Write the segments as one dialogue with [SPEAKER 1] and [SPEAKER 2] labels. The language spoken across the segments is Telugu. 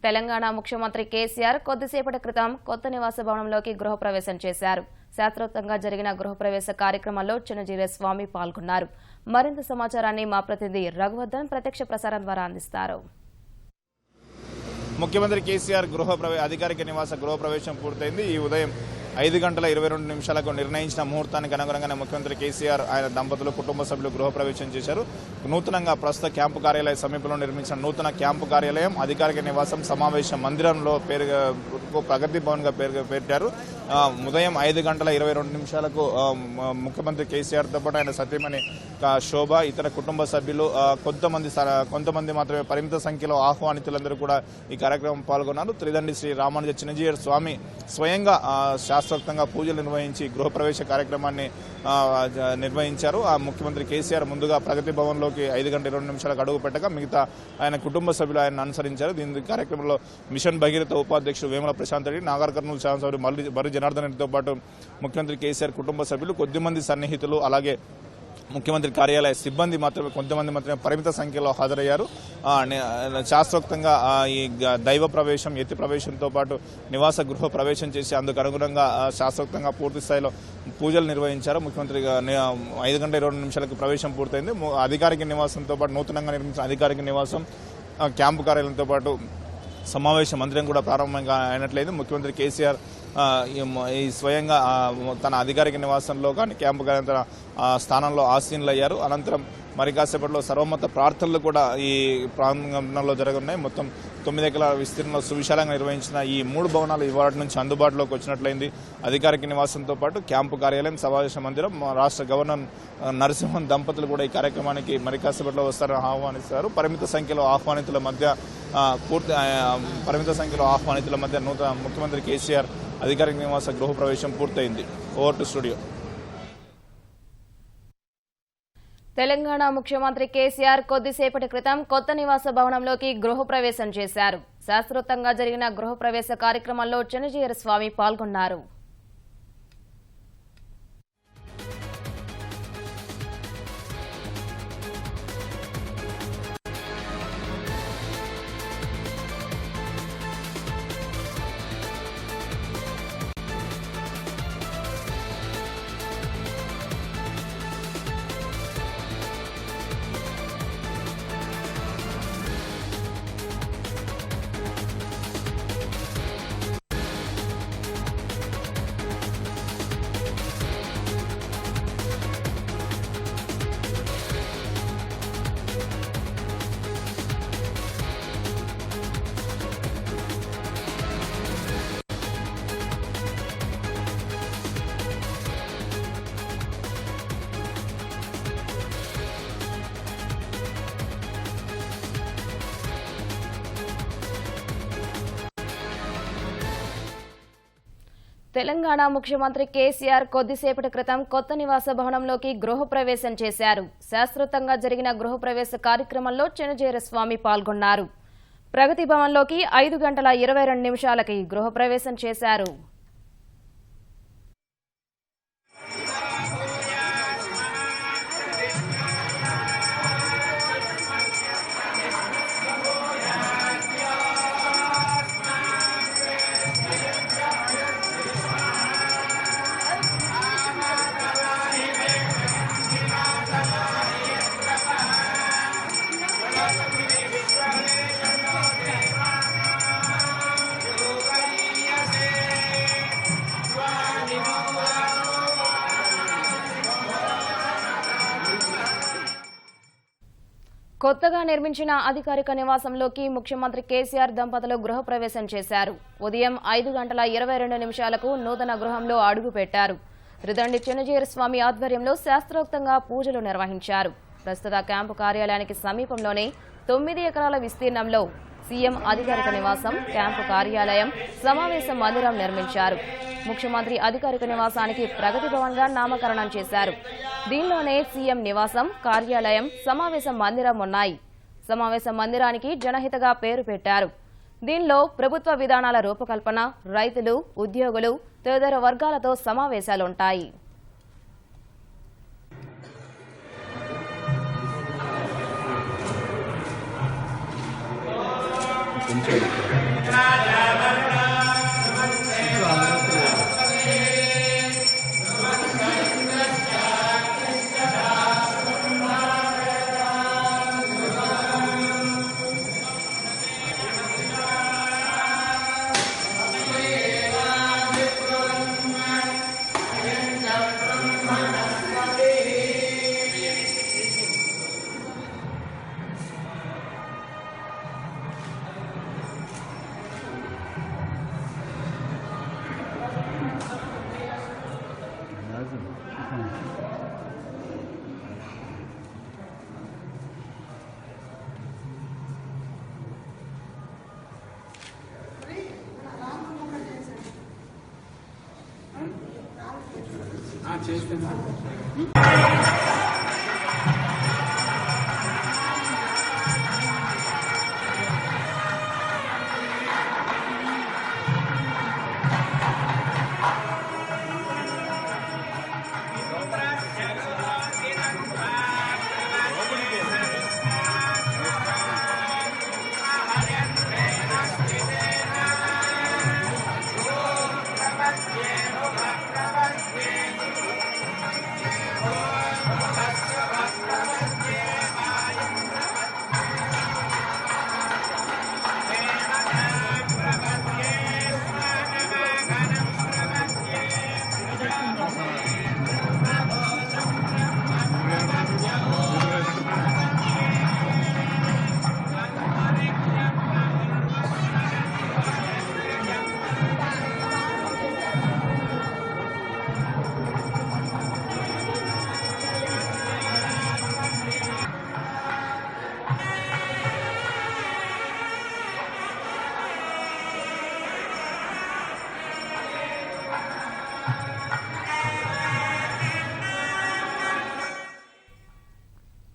[SPEAKER 1] తెలంగాణ ముఖ్యమంత్రి కేసీఆర్ కొద్దిసేపటి క్రితం కొత్త నివాస భవనంలోకి గృహప్రవేశం చేశారు. శాస్త్రోక్తంగా జరిగిన గృహప్రవేశ కార్యక్రమంలో చిన్నజీర స్వామి పాల్గొన్నారు. మరింత సమాచారాన్ని మా ప్రతినిధి రఘువర్ధన్ ప్రత్యక్ష ప్రసారం ద్వారా అందిస్తారు.
[SPEAKER 2] ముఖ్యమంత్రి కేసీఆర్ అధికారిక నివాస గృహప్రవేశం పూర్తయింది. ఈ ఉదయం 5:22 నిర్ణయించిన ముహూర్తానికి అనుగుణంగానే ముఖ్యమంత్రి కేసీఆర్ ఆయన దంపతులు కుటుంబ సభ్యులు గృహప్రవేశం చేశారు. నూతనంగా ప్రస్తుత క్యాంపు కార్యాలయ సమీపంలో నిర్మించిన నూతన క్యాంపు కార్యాలయం అధికారిక నివాసం సమావేశ మందిరంలో ప్రగతి భవన్ గా పెట్టారు. ఉదయం 5:22 ముఖ్యమంత్రి కేసీఆర్ తో పాటు ఆయన సతీమణి శోభ, ఇతర కుటుంబ సభ్యులు కొంతమంది మాత్రమే పరిమిత సంఖ్యలో ఆహ్వానితులందరూ కూడా ఈ కార్యక్రమం పాల్గొన్నారు. త్రిదండి శ్రీ రామానుజ చిన్నజీయర్ స్వామి స్వయంగా శాస్త్రోక్తంగా పూజలు నిర్వహించి గృహప్రవేశ కార్యక్రమాన్ని నిర్వహించారు. ఆ ముఖ్యమంత్రి కేసీఆర్ ముందుగా ప్రగతి భవన్లోకి 5:22 అడుగు పెట్టగా మిగతా ఆయన కుటుంబ సభ్యులు ఆయన అనుసరించారు. దీని కార్యక్రమంలో మిషన్ భగీరథ ఉపాధ్యక్షుడు వేముల ప్రశాంత్ రెడ్డి, నాగర్ కర్నూలు శాసనసభ్యుడు బరి జనార్దన్ రెడ్డితో పాటు ముఖ్యమంత్రి కేసీఆర్ కుటుంబ సభ్యులు, కొద్దిమంది సన్నిహితులు, అలాగే ముఖ్యమంత్రి కార్యాలయ సిబ్బంది కొంతమంది మాత్రమే పరిమిత సంఖ్యలో హాజరయ్యారు. శాస్త్రోక్తంగా ఈ దైవ ప్రవేశం, ఎత్తి ప్రవేశంతో పాటు నివాస గృహ ప్రవేశం చేసి అందుకు అనుగుణంగా శాస్త్రోక్తంగా పూర్తి స్థాయిలో పూజలు నిర్వహించారు. ముఖ్యమంత్రి 5:22 ప్రవేశం పూర్తయింది. అధికారిక నివాసంతో పాటు నూతనంగా నిర్మించిన అధికారిక నివాసం, క్యాంపు కార్యాలయంతో పాటు సమావేశ మందిరం కూడా ప్రారంభంగా అయినట్లయింది. ముఖ్యమంత్రి కేసీఆర్ ఈ స్వయంగా తన అధికారిక నివాసంలో కానీ క్యాంపు కార్యాలయ స్థానంలో ఆసీనులయ్యారు. అనంతరం మరి కాసేపట్లో సర్వమత ప్రార్థనలు కూడా ఈ ప్రాంగణంలో జరగనున్నాయి. మొత్తం 9 ఎకరాల విస్తీర్ణంలో సువిశాలంగా నిర్వహించిన ఈ 3 భవనాలు ఇవాటి నుంచి అందుబాటులోకి వచ్చినట్లయింది. అధికారిక నివాసంతో పాటు క్యాంపు కార్యాలయం, సమావేశ మందిరం, రాష్ట్ర గవర్నర్ నరసింహన్ దంపతులు కూడా ఈ కార్యక్రమానికి మరి కాసేపట్లో వస్తారని ఆహ్వానిస్తారు. పరిమిత సంఖ్యలో ఆహ్వానితుల మధ్య నూతన ముఖ్యమంత్రి కేసీఆర్ అధికారిక నివాస గృహ ప్రవేశం పూర్తయింది. Over to studio.
[SPEAKER 1] తెలంగాణ ముఖ్యమంత్రి కేసీఆర్ కొద్దిసేపటి క్రితం కొత్త నివాస భవనంలోకి గృహప్రవేశం చేశారు. శాస్త్రోక్తంగా జరిగిన గృహప్రవేశ కార్యక్రమంలో చిన్నజీర స్వామి పాల్గొన్నారు. తెలంగాణ ముఖ్యమంత్రి కేసీఆర్ కొద్దిసేపటి క్రితం కొత్త నివాస భవనంలోకి గృహప్రవేశం చేశారు. శాస్త్రోక్తంగా జరిగిన గృహప్రవేశ కార్యక్రమంలో చిన్నజీర స్వామి పాల్గొన్నారు. ప్రగతి భవన్లోకి 5:22 గృహప్రవేశం చేశారు. కొత్తగా నిర్మించిన అధికారిక నివాసంలోకి ముఖ్యమంత్రి కేసీఆర్ దంపతులు గృహప్రవేశం చేశారు. ఉదయం 5:22 నూతన గృహంలో అడుగుపెట్టారు. త్రిదండి చిన్నజీర స్వామి ఆధ్వర్యంలో శాస్త్రోక్తంగా పూజలు నిర్వహించారు. ప్రస్తుత క్యాంపు కార్యాలయానికి సమీపంలోనే 9 ఎకరాల విస్తీర్ణంలో సీఎం అధికారిక నివాసం, క్యాంపు కార్యాలయం, సమావేశ మందిరం నిర్మించారు. ముఖ్యమంత్రి అధికారిక నివాసానికి ప్రగతి భవన్ గా నామకరణం చేశారు. దీనిలోనే సీఎం నివాసం, కార్యాలయం, సమావేశ మందిరం ఉన్నాయి. సమావేశ మందిరానికి జనహితగా పేరు పెట్టారు. దీనిలో ప్రభుత్వ విధానాల రూపకల్పన, రైతులు, ఉద్యోగులు, తదితర వర్గాలతో సమావేశాలుంటాయి.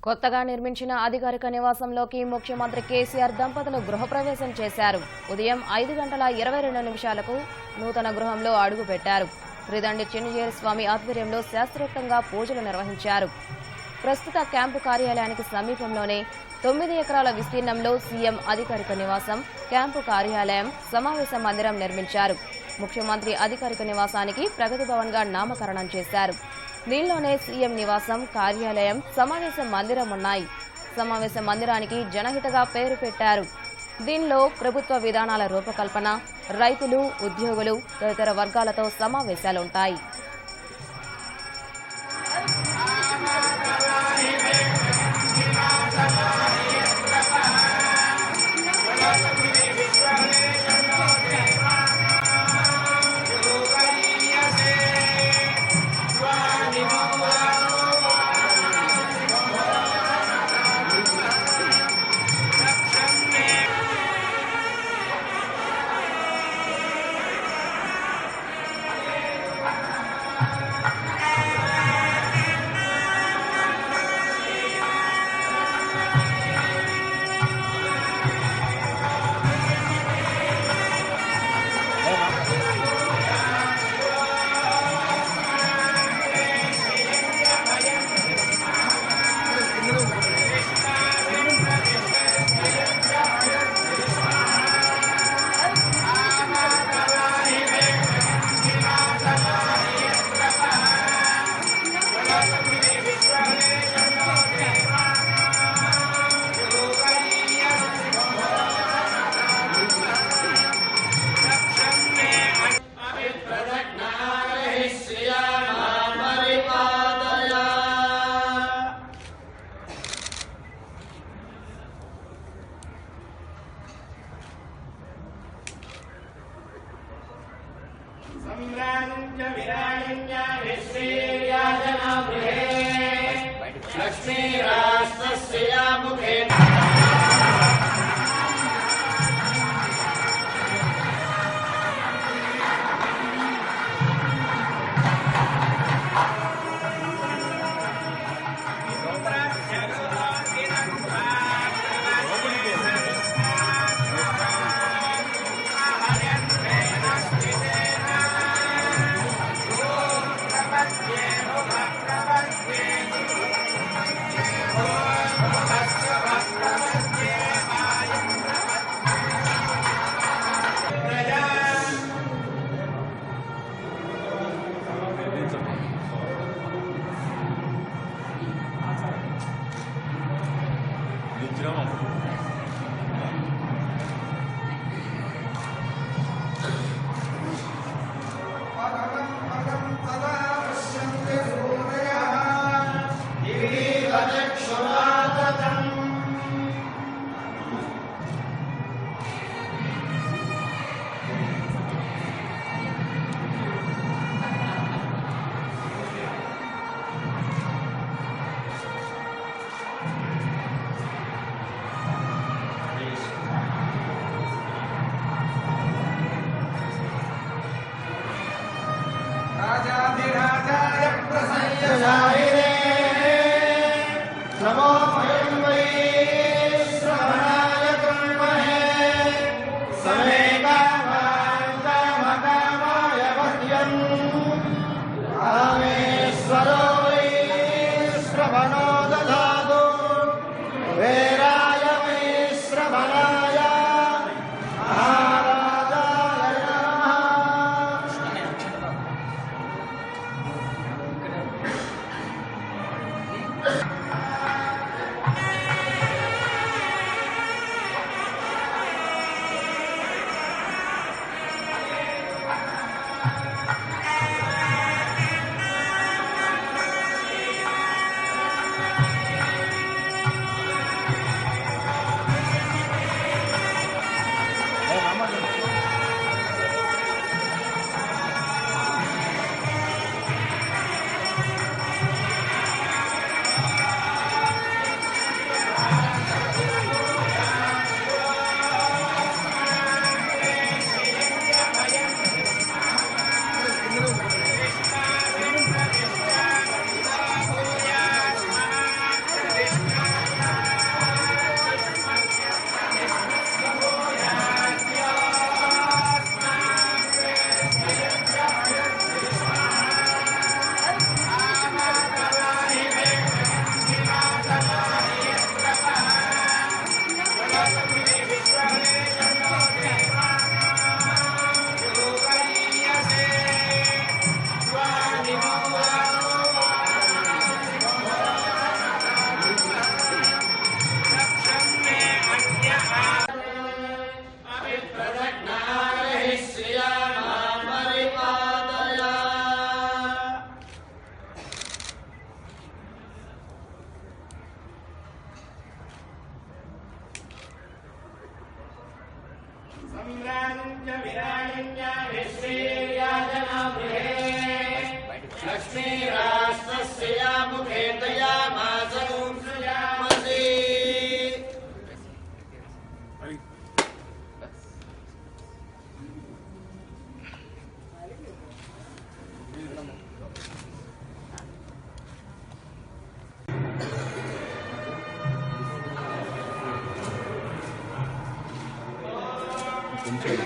[SPEAKER 1] కొత్తగా నిర్మించిన అధికారిక నివాసంలోకి ముఖ్యమంత్రి కేసీఆర్ దంపతులు గృహప్రవేశం చేశారు. ఉదయం 5:22 నూతన గృహంలో అడుగుపెట్టారు. రిదండి చిన్నజీయర్ స్వామి ఆధ్వర్యంలో శాస్త్రోక్తంగా పూజలు నిర్వహించారు. ప్రస్తుత క్యాంపు కార్యాలయానికి సమీపంలోనే 9 ఎకరాల విస్తీర్ణంలో సీఎం అధికారిక నివాసం, క్యాంపు కార్యాలయం, సమావేశ మందిరం నిర్మించారు. ముఖ్యమంత్రి అధికారిక నివాసానికి ప్రగతి భవన్ గా నామకరణం చేశారు. దీనిలోనే సీఎం నివాసం, కార్యాలయం, సమావేశ మందిరం ఉన్నాయి. సమావేశ మందిరానికి జనహితగా పేరు పెట్టారు. దీనిలో ప్రభుత్వ విధానాల రూపకల్పన, రైతులు, ఉద్యోగులు, తదితర వర్గాలతో సమావేశాలుంటాయి.
[SPEAKER 3] కొంచెం